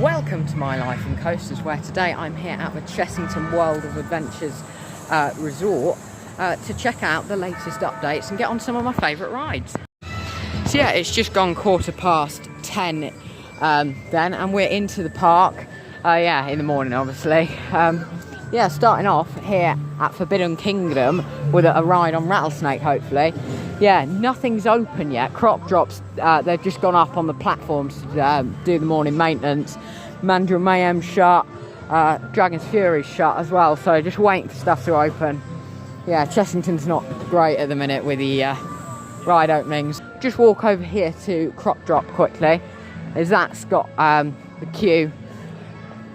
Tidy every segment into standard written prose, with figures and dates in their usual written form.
Welcome to My Life in Coasters, where today I'm here at the Chessington World of Adventures resort to check out the latest updates and get on some of my favourite rides. So yeah, it's just gone 10:15 then, and we're into the park. In the morning obviously. Starting off here at Forbidden Kingdom with a ride on Rattlesnake, hopefully. Yeah, nothing's open yet. Croc drops, they've just gone up on the platforms to do the morning maintenance. Mandrill Mayhem shut, Dragon's Fury shut as well, so just waiting for stuff to open. Yeah, Chessington's not great at the minute with the ride openings. Just walk over here to Croc Drop quickly, as that's got the queue.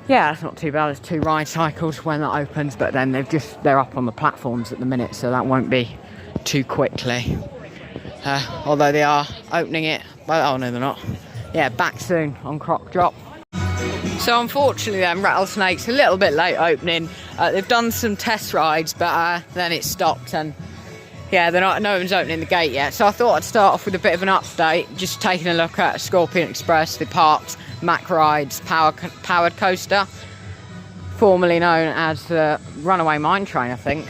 Yeah, that's not too bad. There's 2 ride cycles when that opens, but then they're up on the platforms at the minute, so that won't be too quickly. Although they are opening it. Oh no, they're not. Yeah, back soon on Croc Drop. So unfortunately then, Rattlesnake's a little bit late opening. They've done some test rides, but then it stopped, and yeah, no one's opening the gate yet. So I thought I'd start off with a bit of an update, just taking a look at Scorpion Express, the park's Mack Rides powered coaster, formerly known as the Runaway Mine Train, I think.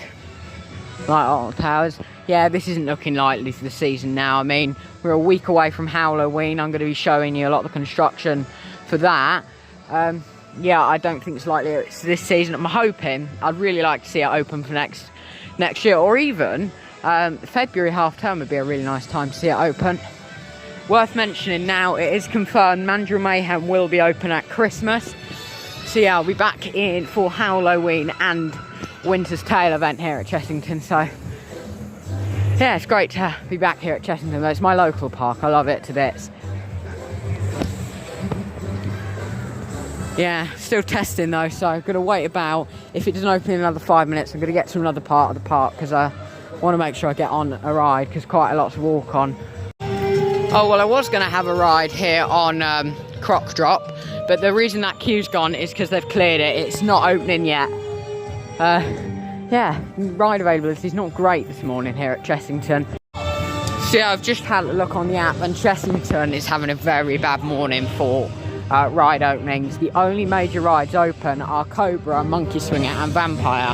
Like all the towers. Yeah, this isn't looking likely for the season now. I mean, we're a week away from Howloween. I'm going to be showing you a lot of the construction for that. Yeah, I don't think it's likely it's this season. I'm hoping, I'd really like to see it open for next year, or even February half term would be a really nice time to see it open. Worth mentioning now, it is confirmed Mandrill Mayhem will be open at Christmas. So yeah, I'll be back in for Howloween and Winter's Tale event here at Chessington. So yeah, it's great to be back here at Chessington. It's my local park. I love it to bits. Yeah, still testing though, so I'm going to wait about. If it doesn't open in another 5 minutes, I'm going to get to another part of the park because I want to make sure I get on a ride because quite a lot to walk on. Oh, well, I was going to have a ride here on Croc Drop, but the reason that queue's gone is because they've cleared it. It's not opening yet. Yeah, ride availability is not great this morning here at Chessington. So yeah, I've just had a look on the app, and Chessington is having a very bad morning for ride openings. The only major rides open are Cobra, Monkey Swinger and Vampire.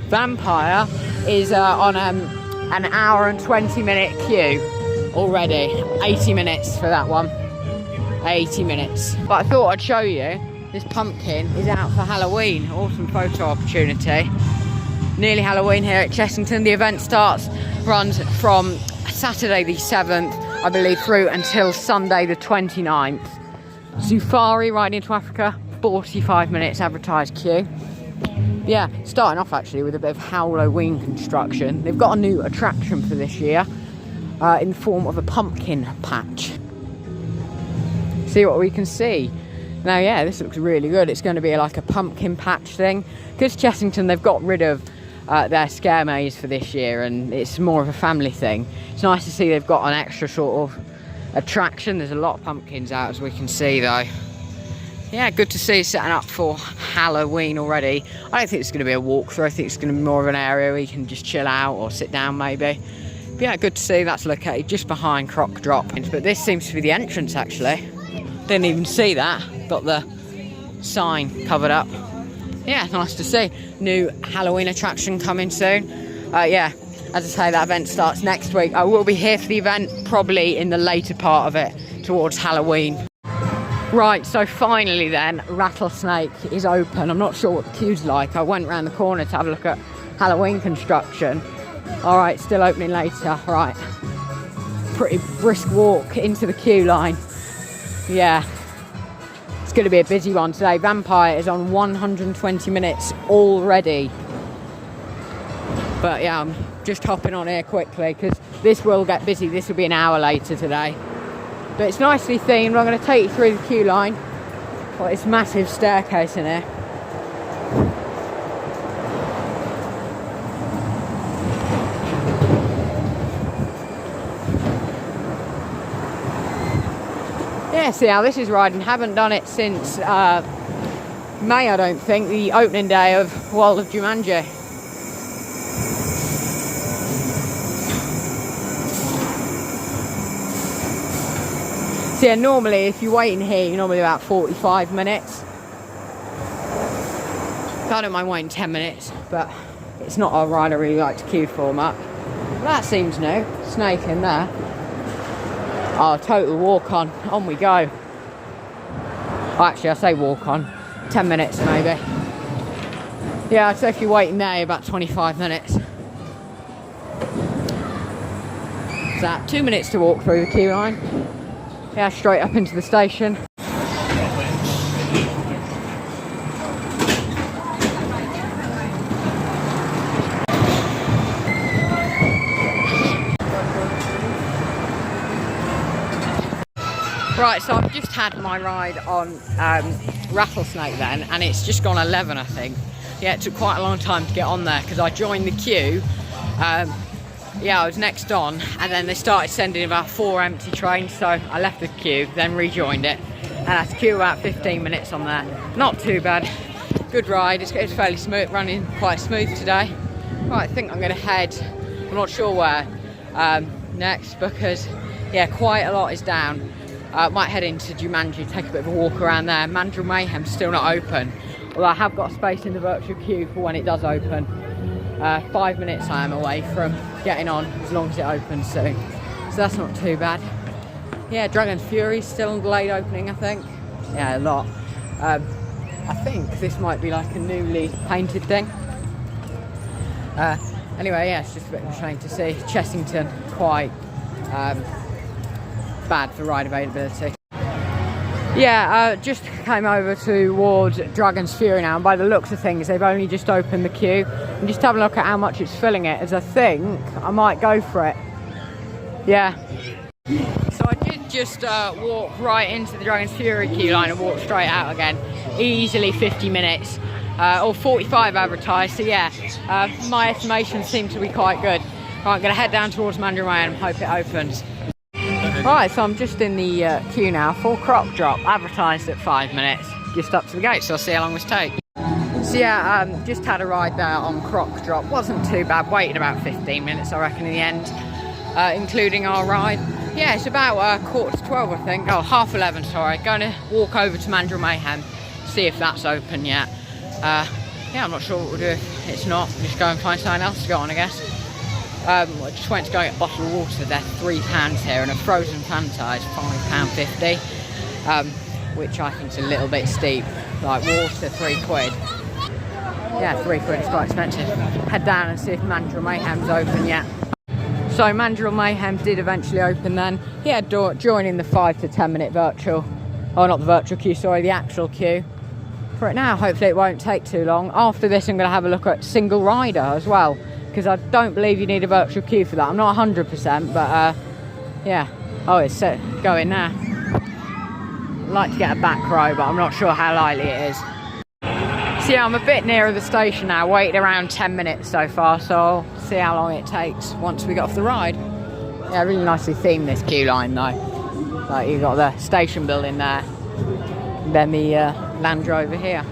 Vampire is on an hour and 20-minute queue already. 80 minutes for that one. 80 minutes. But I thought I'd show you, this pumpkin is out for Halloween. Awesome photo opportunity. Nearly Halloween here at Chessington. The event runs from Saturday the 7th, I believe, through until Sunday the 29th. Safari riding into Africa, 45 minutes advertised queue. Yeah, starting off actually with a bit of Howloween construction. They've got a new attraction for this year in the form of a pumpkin patch. See what we can see. Now, yeah, this looks really good. It's going to be like a pumpkin patch thing. Because Chessington, they've got rid of their scare maze for this year, and it's more of a family thing. It's nice to see they've got an extra sort of attraction. There's a lot of pumpkins out, as we can see, though. Yeah, good to see setting up for Halloween already. I don't think it's going to be a walkthrough. I think it's going to be more of an area where you can just chill out or sit down, maybe. But yeah, good to see. That's located just behind Croc Drop. But this seems to be the entrance, actually. Didn't even see that. Got the sign covered up. Yeah, nice to see. New Halloween attraction coming soon. Yeah, as I say, that event starts next week. I will be here for the event, probably in the later part of it, towards Halloween. Right, so finally then, Rattlesnake is open. I'm not sure what the queue's like. I went round the corner to have a look at Halloween construction. All right, still opening later. Right, pretty brisk walk into the queue line. Yeah, it's going to be a busy one today. Vampire is on 120 minutes already. But yeah, I'm just hopping on here quickly because this will get busy. This will be an hour later today. But it's nicely themed. I'm going to take you through the queue line. Got this massive staircase in here. Yeah, see how this is riding. Haven't done it since May, I don't think, the opening day of World of Jumanji. So yeah, normally if you wait in here, you're normally about 45 minutes. I don't mind waiting 10 minutes, but it's not a ride I really like to queue for much. That seems new. Snake in there. Oh, total walk on. On we go. Oh, actually, I say walk on. 10 minutes maybe. Yeah, I'd say if you're waiting there, about 25 minutes. Is that 2 minutes to walk through the queue line? Yeah, straight up into the station. Right, so I've just had my ride on Rattlesnake then, and it's just gone 11, I think. Yeah, it took quite a long time to get on there because I joined the queue. Yeah, I was next on, and then they started sending about 4 empty trains, so I left the queue, then rejoined it, and I had to queue about 15 minutes on there. Not too bad. Good ride. It's fairly smooth, running quite smooth today. Right, I think I'm going to head, I'm not sure where, next, because yeah, quite a lot is down. Might head into Jumanji, take a bit of a walk around there. Mandrill Mayhem's still not open, although I have got space in the virtual queue for when it does open. 5 minutes I am away from getting on, as long as it opens soon. So that's not too bad. Yeah, Dragon's Fury's still on delayed opening, I think. Yeah, a lot. I think this might be like a newly painted thing. Anyway, yeah, it's just a bit of a shame to see Chessington quite bad for ride availability. Yeah, just came over towards Dragon's Fury now, and by the looks of things they've only just opened the queue. And just have a look at how much it's filling it, as I think I might go for it. Yeah. So I did just walk right into the Dragon's Fury queue line and walk straight out again. Easily 50 minutes, or 45 advertised, so yeah, my estimations seem to be quite good. Right, I'm going to head down towards Mandrill Mayhem and hope it opens. Right, so I'm just in the queue now for Croc Drop, advertised at 5 minutes, just up to the gate, so I'll see how long this takes. So yeah, just had a ride there on Croc Drop, wasn't too bad, waited about 15 minutes I reckon in the end, including our ride. Yeah, it's about 11:45 I think, oh 11:30 sorry, going to walk over to Mandrill Mayhem, see if that's open yet. Yeah, I'm not sure what we'll do if it's not, just go and find something else to go on I guess. I just went to go get a bottle of water, they're £3 here, and a frozen Fanta is £5.50, which I think is a little bit steep. Like water, £3. Yeah, £3 is quite expensive. Head down and see if Mandrill Mayhem's open yet. So Mandrill Mayhem did eventually open then. Yeah, joining the 5 to 10 minute virtual, oh not the virtual queue, sorry, the actual queue. For it now, hopefully it won't take too long. After this I'm going to have a look at single rider as well, because I don't believe you need a virtual queue for that. I'm not 100%, but yeah. Oh, it's going now. I'd like to get a back row, but I'm not sure how likely it is. So yeah, I'm a bit nearer the station now, waited around 10 minutes so far, so I'll see how long it takes once we get off the ride. Yeah, really nicely themed this queue line though. Like you've got the station building there, and then the Land Rover here.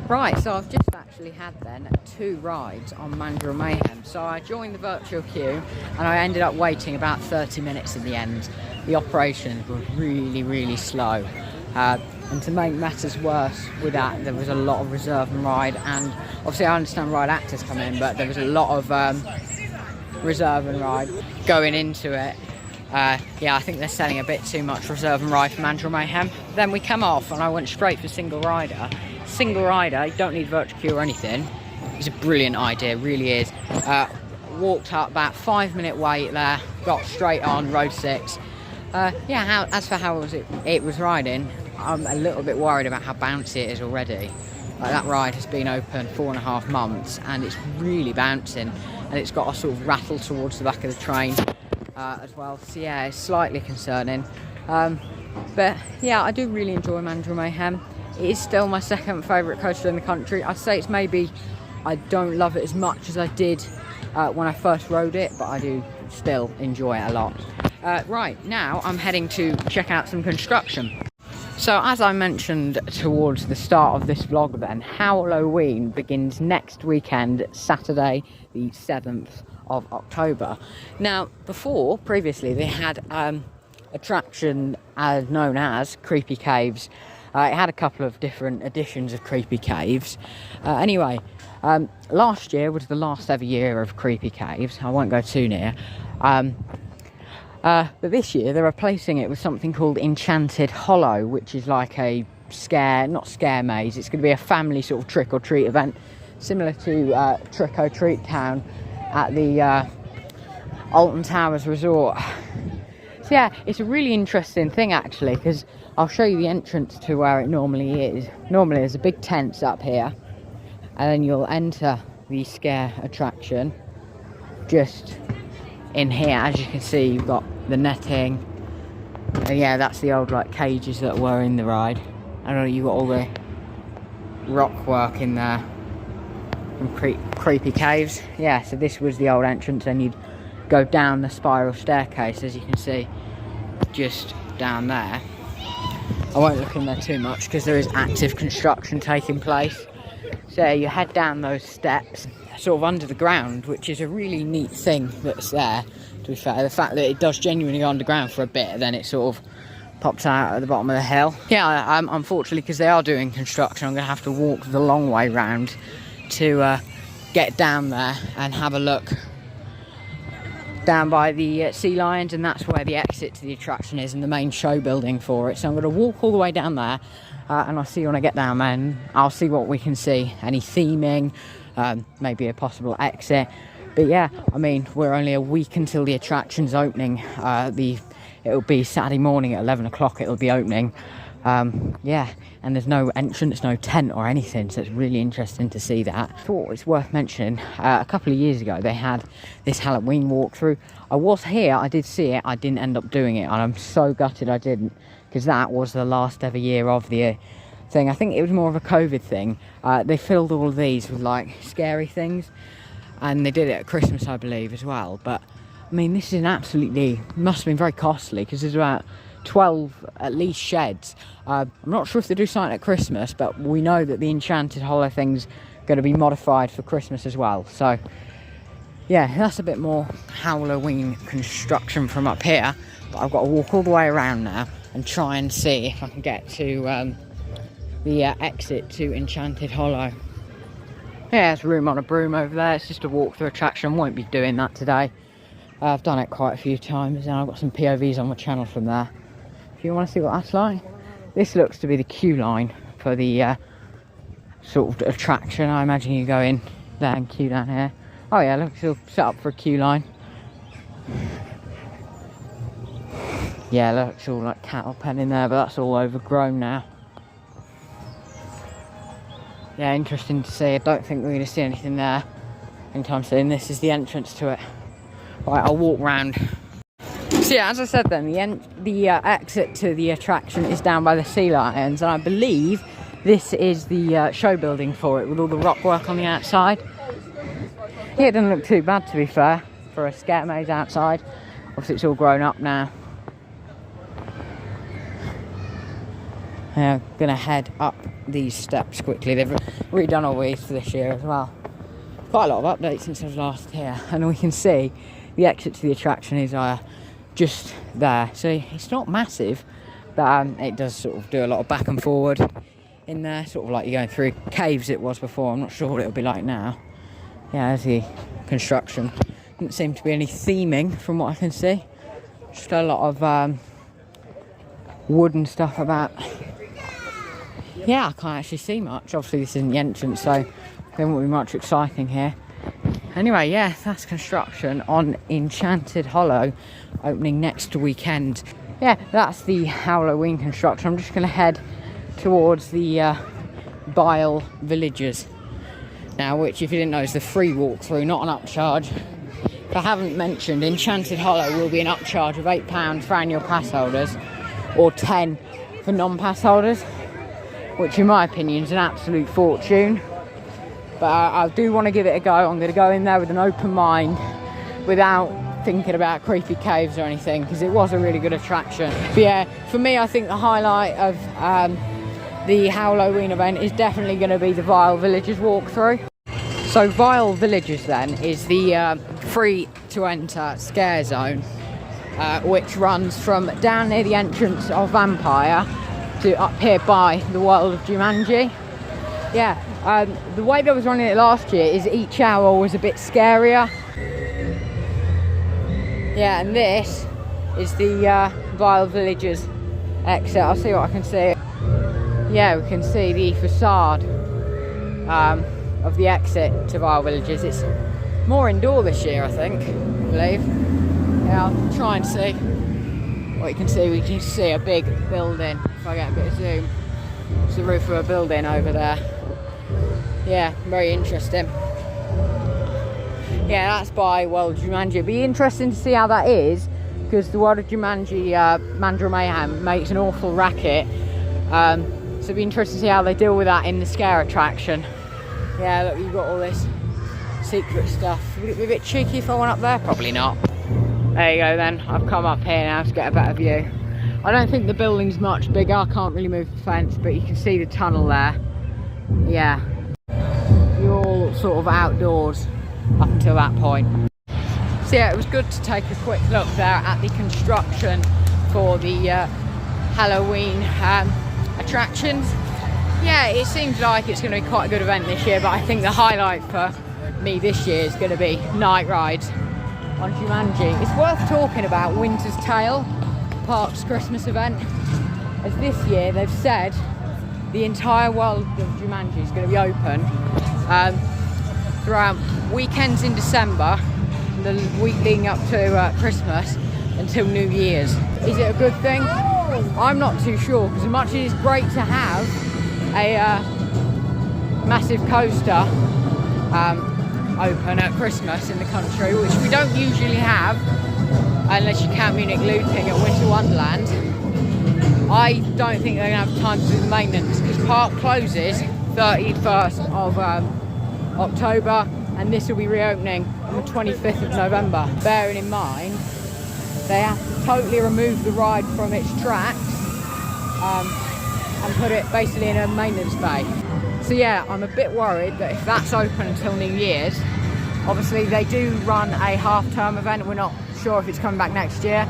Right, so I've just actually had then 2 rides on Mandrill Mayhem. So I joined the virtual queue and I ended up waiting about 30 minutes in the end. The operations were really slow. And to make matters worse with that, there was a lot of reserve and ride, and obviously I understand ride actors come in, but there was a lot of reserve and ride going into it. Yeah, I think they're selling a bit too much reserve and ride for Mandrill Mayhem. Then we come off and I went straight for single rider. Single rider, you don't need virtual queue or anything. It's a brilliant idea, really is. Walked up, about 5 minute wait there, got straight on road 6. Yeah, as for how it was riding, I'm a little bit worried about how bouncy it is already. Like that ride has been open 4.5 months and it's really bouncing, and it's got a sort of rattle towards the back of the train as well. So yeah, it's slightly concerning. But yeah, I do really enjoy Mandrill Mayhem. It is still my second favourite coaster in the country. I'd say it's maybe, I don't love it as much as I did when I first rode it, but I do still enjoy it a lot. Right, now I'm heading to check out some construction. So as I mentioned towards the start of this vlog then, Howloween begins next weekend, Saturday the 7th of October. Now, previously, they had attraction known as Creepy Caves. It had a couple of different editions of Creepy Caves. Anyway, last year was the last ever year of Creepy Caves. I won't go too near. But this year they're replacing it with something called Enchanted Hollow, which is like a not scare maze. It's going to be a family sort of trick or treat event, similar to Trick or Treat Town at the Alton Towers Resort. So yeah, it's a really interesting thing actually, because I'll show you the entrance to where it normally is. Normally there's a big tent up here, and then you'll enter the scare attraction just in here. As you can see, you've got the netting, and yeah, that's the old like cages that were in the ride. I don't know, you've got all the rock work in there from Creepy Caves. Yeah, so this was the old entrance, and you'd go down the spiral staircase, as you can see, just down there. I won't look in there too much because there is active construction taking place. So you head down those steps sort of under the ground, which is a really neat thing that's there, to be fair. The fact that it does genuinely go underground for a bit, and then it sort of pops out at the bottom of the hill. Yeah, unfortunately, because they are doing construction, I'm going to have to walk the long way round to get down there and have a look down by the sea lions, and that's where the exit to the attraction is and the main show building for it. So I'm going to walk all the way down there, and I'll see you when I get down there, and I'll see what we can see. Any theming, maybe a possible exit. But yeah, I mean, we're only a week until the attraction's opening. It'll be Saturday morning at 11 o'clock it'll be opening. Yeah, and there's no entrance, no tent or anything, so it's really interesting to see that. I thought it's worth mentioning, a couple of years ago they had this Halloween walkthrough. I was here, I did see it, I didn't end up doing it, and I'm so gutted I didn't, because that was the last ever year of the thing. I think it was more of a COVID thing. They filled all of these with like scary things, and they did it at Christmas, I believe, as well. But I mean, this is must have been very costly, because there's about 12 at least sheds. I'm not sure if they do something at Christmas, but we know that the Enchanted Hollow thing's going to be modified for Christmas as well. So yeah, that's a bit more Howloween construction from up here, but I've got to walk all the way around now and try and see if I can get to the exit to Enchanted Hollow. Yeah, there's room on a broom over there. It's just a walk-through attraction. Won't be doing that today. I've done it quite a few times, and I've got some POVs on my channel from there. If you want to see what that's like. This looks to be the queue line for the sort of attraction. I imagine you go in there and queue down here. Oh yeah, look, it's all set up for a queue line. Yeah, look, it's all like cattle pen in there, but that's all overgrown now. Yeah, interesting to see. I don't think we're going to see anything there anytime soon. This is the entrance to it. Right, I'll walk round. So yeah, as I said then, the exit to the attraction is down by the sea lions, and I believe this is the show building for it, with all the rock work on the outside. Yeah, it doesn't look too bad, to be fair, for a scare maze outside. Obviously it's all grown up now. I'm going to head up these steps quickly. They've redone all these for this year as well. Quite a lot of updates since I was last here, and we can see the exit to the attraction is just there. So it's not massive, but it does sort of do a lot of back and forward in there, sort of like you're going through caves it was before. I'm not sure what it'll be like now. Yeah, there's the construction. Doesn't seem to be any theming from what I can see. Just a lot of wooden stuff about. Yeah, I can't actually see much. Obviously this isn't the entrance, so there won't be much exciting here. Anyway, yeah, that's construction on Enchanted Hollow, opening next weekend. Yeah, that's the Howloween construction. I'm just going to head towards the Bile Villages now, which, if you didn't know, is the free walkthrough, not an upcharge. If I haven't mentioned, Enchanted Hollow will be an upcharge of £8 for annual pass holders, or £10 for non-pass holders, which in my opinion is an absolute fortune. But I do want to give it a go. I'm going to go in there with an open mind, without thinking about creepy caves or anything, because it was a really good attraction. But yeah, for me, I think the highlight of the Howloween event is definitely going to be the Vile Villages walkthrough. So Vile Villages then is the free to enter scare zone, which runs from down near the entrance of Vampire to up here by the world of Jumanji. Yeah, the way they was running it last year is each hour was a bit scarier. Yeah, and this is the Vile Villagers exit. I'll see what I can see. Yeah, we can see the facade of the exit to Vile Villagers. It's more indoor this year, I think, I believe. Yeah, I'll try and see what you can see. We can see a big building. If I get a bit of zoom, it's the roof of a building over there. Yeah, very interesting. Yeah, that's by World of Jumanji. It'd be interesting to see how that is, because the World of Jumanji Mandrill Mayhem makes an awful racket. So it'd be interesting to see how they deal with that in the scare attraction. Yeah, look, you've got all this secret stuff. Would it be a bit cheeky if I went up there? Probably not. There you go then. I've come up here now to get a better view. I don't think the building's much bigger. I can't really move the fence, but you can see the tunnel there. Yeah. You're all sort of outdoors up until that point. So yeah, it was good to take a quick look there at the construction for the Halloween attractions. Yeah, it seems like it's going to be quite a good event this year, but I think the highlight for me this year is going to be night rides on Jumanji. It's worth talking about Winter's Tale, the park's Christmas event, as this year they've said the entire world of Jumanji is going to be open throughout weekends in December, the week leading up to Christmas, until New Year's. Is it a good thing? I'm not too sure, because as much as it's great to have a massive coaster open at Christmas in the country, which we don't usually have, unless you count Munich Looping at Winter Wonderland, I don't think they're going to have time to do the maintenance, because park closes 31st of October, and this will be reopening on the 25th of November. Bearing in mind, they have to totally remove the ride from its tracks and put it basically in a maintenance bay. So yeah, I'm a bit worried that if that's open until New Year's, obviously they do run a half-term event. We're not sure if it's coming back next year.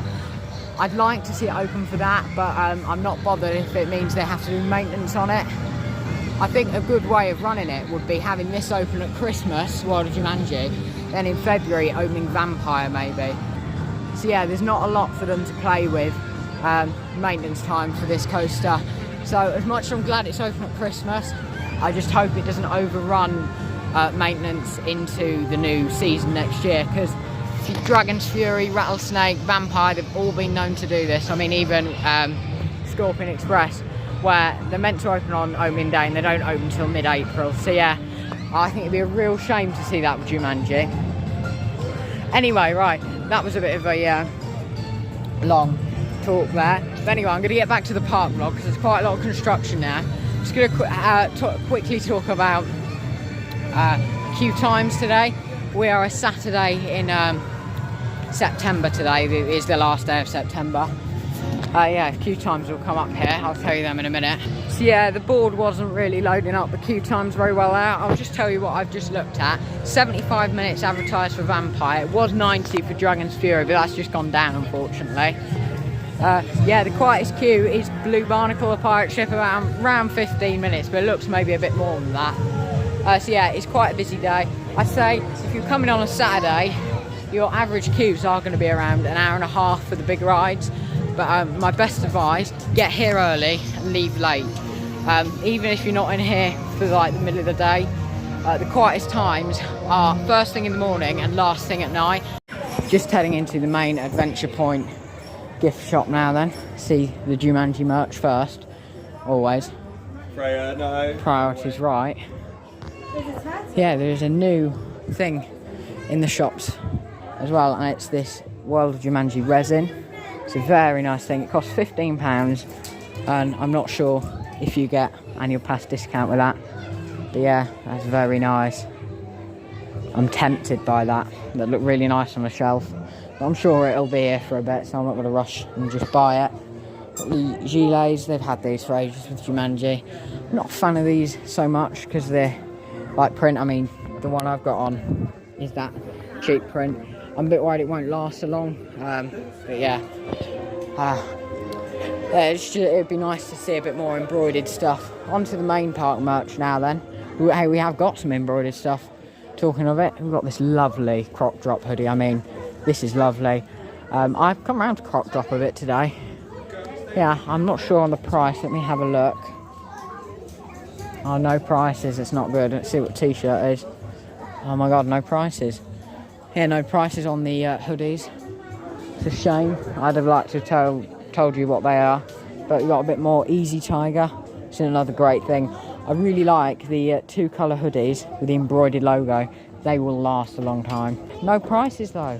I'd like to see it open for that, but I'm not bothered if it means they have to do maintenance on it. I think a good way of running it would be having this open at Christmas, World of Jumanji, then in February opening Vampire maybe. So yeah, there's not a lot for them to play with maintenance time for this coaster. So as much as I'm glad it's open at Christmas, I just hope it doesn't overrun maintenance into the new season next year, because Dragon's Fury, Rattlesnake, Vampire, they've all been known to do this. I mean, even Scorpion Express, where they're meant to open on opening day and they don't open until mid-April. So yeah, I think it'd be a real shame to see that with Jumanji. Anyway, right, that was a bit of a long talk there. But anyway, I'm going to get back to the park vlog, because there's quite a lot of construction now. I'm just going to quickly talk about queue times today. We are a Saturday in September today. It is the last day of September. Yeah, queue times will come up here. I'll tell you them in a minute. So yeah, the board wasn't really loading up the queue times very well out. I'll just tell you what I've just looked at. 75 minutes advertised for Vampire. It was 90 for Dragon's Fury, but that's just gone down, unfortunately. Yeah, the quietest queue is Blue Barnacle, a pirate ship, around 15 minutes, but it looks maybe a bit more than that. So yeah, it's quite a busy day. I'd say if you're coming on a Saturday, your average queues are going to be around an hour and a half for the big rides. But my best advice, get here early and leave late. Even if you're not in here for like the middle of the day, the quietest times are first thing in the morning and last thing at night. Just heading into the main Adventure Point gift shop now then. See the Jumanji merch first, always. Freya, no. Priorities right. Yeah, there's a new thing in the shops as well, and it's this World of Jumanji resin. It's a very nice thing. It costs £15, and I'm not sure if you get annual pass discount with that. But yeah, that's very nice. I'm tempted by that. That look really nice on the shelf. But I'm sure it'll be here for a bit, so I'm not going to rush and just buy it. The gilets, they've had these for ages with Jumanji. I'm not a fan of these so much because they're like print. I mean, the one I've got on is that cheap print. I'm a bit worried it won't last so long. But yeah. It'd be nice to see a bit more embroidered stuff. On to the main park merch now then. Hey, we have got some embroidered stuff. Talking of it, we've got this lovely crop drop hoodie. I mean, this is lovely. I've come around to crop drop a bit today. Yeah, I'm not sure on the price. Let me have a look. Oh, no prices. It's not good. Let's see what t-shirt is. Oh my god, no prices. Yeah, no prices on the hoodies. It's a shame. I'd have liked to told you what they are, but we've got a bit more Easy Tiger. It's another great thing. I really like the two colour hoodies with the embroidered logo. They will last a long time. No prices though.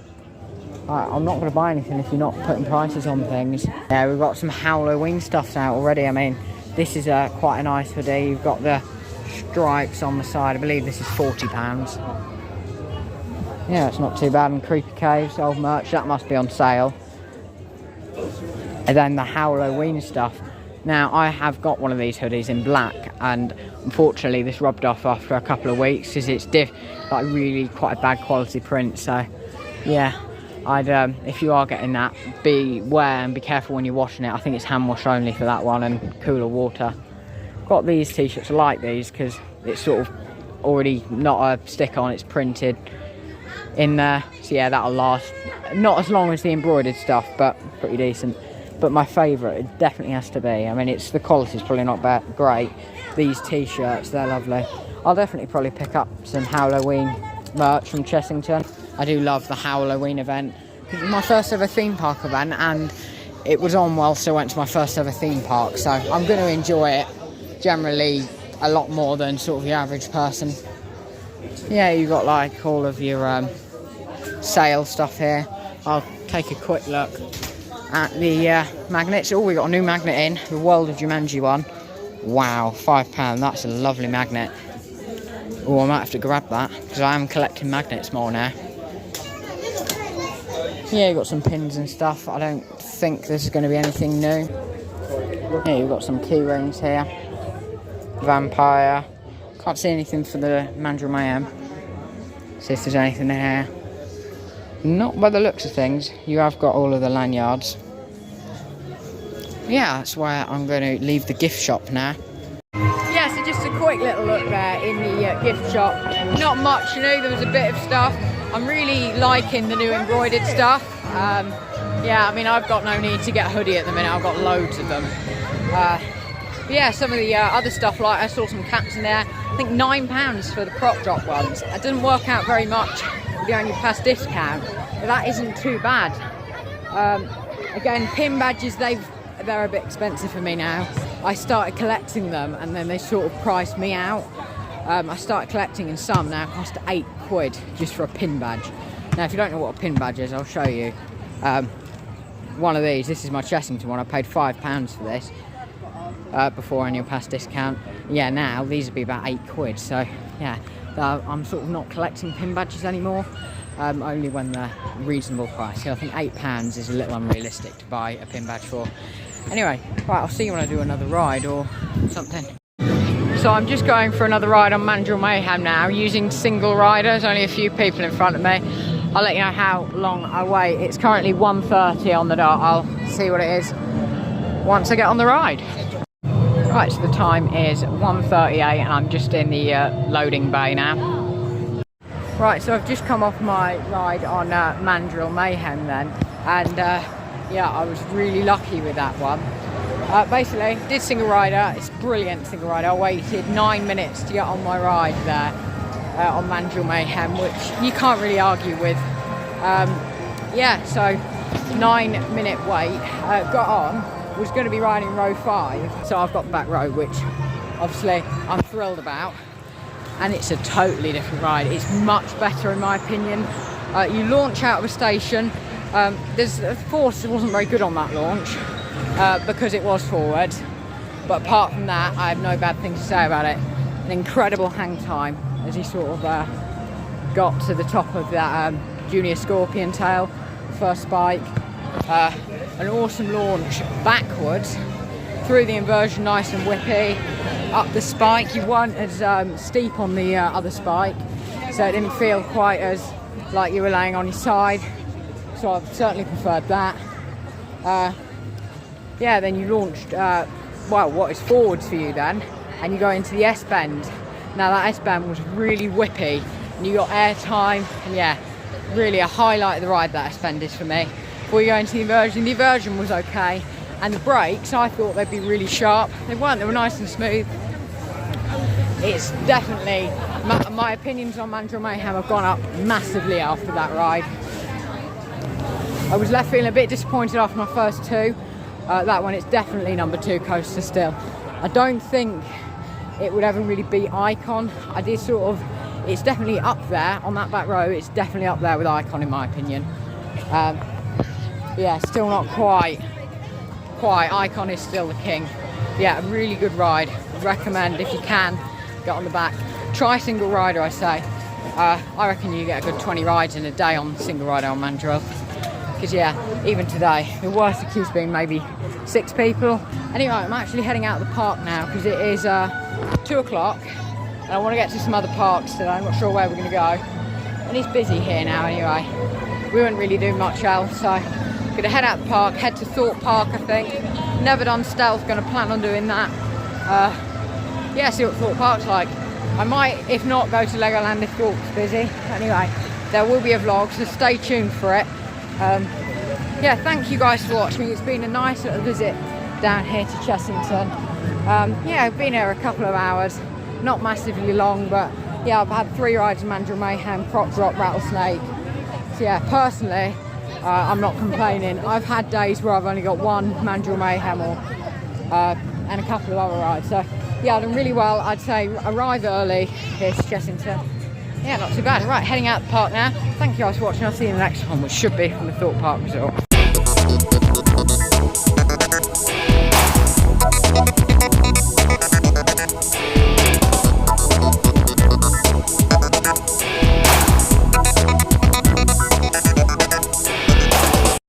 I'm not going to buy anything if you're not putting prices on things. Yeah, we've got some Howloween stuffs out already. I mean, this is quite a nice hoodie. You've got the stripes on the side. I believe this is £40. Yeah, it's not too bad. And Creepy Caves, old merch, that must be on sale. And then the Howloween stuff. Now, I have got one of these hoodies in black, and unfortunately this rubbed off after a couple of weeks because it's like really quite a bad quality print. So yeah, I'd if you are getting that, beware and be careful when you're washing it. I think it's hand wash only for that one, and cooler water. Got these t-shirts. I like these because it's sort of already not a stick on, it's printed in there. So yeah, that'll last. Not as long as the embroidered stuff, but pretty decent. But my favourite, it definitely has to be. I mean, the quality's probably not that great. These t-shirts, they're lovely. I'll definitely probably pick up some Howloween merch from Chessington. I do love the Howloween event. It was my first ever theme park event, and it was on whilst I went to my first ever theme park. So I'm going to enjoy it generally a lot more than sort of your average person. Yeah, you've got like all of your sale stuff here. I'll take a quick look at the magnets. Oh, we got a new magnet in, the World of Jumanji one. Wow, £5. That's a lovely magnet. Oh, I might have to grab that because I am collecting magnets more now. Yeah, you've got some pins and stuff. I don't think this is going to be anything new. Yeah, you've got some key rings here. Vampire. Can't see anything for the Mandrill Mayhem. See if there's anything in here. Not by the looks of things. You have got all of the lanyards. Yeah, that's where I'm going to leave the gift shop now. Yeah, so just a quick little look there in the gift shop. Not much new, there was a bit of stuff. I'm really liking the new embroidered stuff. Yeah, I mean, I've got no need to get a hoodie at the minute. I've got loads of them. Yeah, some of the other stuff, like I saw some caps in there. I think £9 for the crop drop ones. It doesn't work out very much with the only past discount, but that isn't too bad. Again, pin badges, they're a bit expensive for me now. I started collecting them and then they sort of priced me out. I started collecting, and some now cost £8 just for a pin badge. Now, if you don't know what a pin badge is, I'll show you. One of these, this is my Chessington one. I paid £5 for this before any past discount. Yeah, now these would be about £8. So yeah, I'm sort of not collecting pin badges anymore. Only when they're reasonable price. So I think £8 is a little unrealistic to buy a pin badge for. Anyway, right, I'll see you when I do another ride or something. So I'm just going for another ride on Mandrill Mayhem now, using single riders, only a few people in front of me. I'll let you know how long I wait. It's currently 1:30 on the dot. I'll see what it is once I get on the ride. Right, so the time is 1:38 and I'm just in the loading bay now. Right, so I've just come off my ride on Mandrill Mayhem then, and yeah, I was really lucky with that one. Basically, did single rider. It's brilliant single rider. I waited 9 minutes to get on my ride there on Mandrill Mayhem, which you can't really argue with. Yeah, so 9-minute wait. Got on, was going to be riding row 5, so I've got the back row, which obviously I'm thrilled about. And it's a totally different ride. It's much better in my opinion. You launch out of a station. The force wasn't very good on that launch because it was forward, but apart from that I have no bad things to say about it. An incredible hang time as he sort of got to the top of that junior scorpion tail, first spike. An awesome launch backwards through the inversion, nice and whippy, up the spike. You weren't as steep on the other spike, so it didn't feel quite as like you were laying on your side, so I've certainly preferred that. Yeah, then you launched, well, what is forwards for you then, and you go into the S-bend. Now that S-bend was really whippy, and you got air time, and yeah, really a highlight of the ride that S-bend is for me. Before you go into the inversion was okay, and the brakes, I thought they'd be really sharp. They weren't, they were nice and smooth. It's definitely, my opinions on Mandrill Mayhem have gone up massively after that ride. I was left feeling a bit disappointed after my first two. That one, it's definitely number 2 coaster still. I don't think it would ever really beat Icon. I did sort of, it's definitely up there on that back row. It's definitely up there with Icon in my opinion. Yeah, still not quite. Icon is still the king. Yeah, a really good ride. Recommend if you can get on the back. Try single rider, I say. I reckon you get a good 20 rides in a day on single rider on Mandrill. Because yeah, even today, the worst the queue's been maybe 6 people. Anyway, I'm actually heading out of the park now because it is 2 o'clock and I want to get to some other parks today. I'm not sure where we're going to go. And it's busy here now anyway. We won't really do much else, so I'm going to head out the park, head to Thorpe Park I think. Never done Stealth, going to plan on doing that. Yeah, see what Thorpe Park's like. I might, if not, go to Legoland if Thorpe's busy. Anyway, there will be a vlog, so stay tuned for it. Yeah, thank you guys for watching. It's been a nice little visit down here to Chessington. Yeah, I've been here a couple of hours, not massively long, but yeah, I've had 3 rides in Mandrill Mayhem, Prop Drop, Rattlesnake. So yeah, personally, I'm not complaining. I've had days where I've only got 1 Mandrill Mayhem or and a couple of other rides. So yeah, I've done really well. I'd say arrive early here to Chessington. Yeah, not too bad. Right, heading out the park now. Thank you guys for watching. I'll see you in the next one, which should be from the Thorpe Park Resort.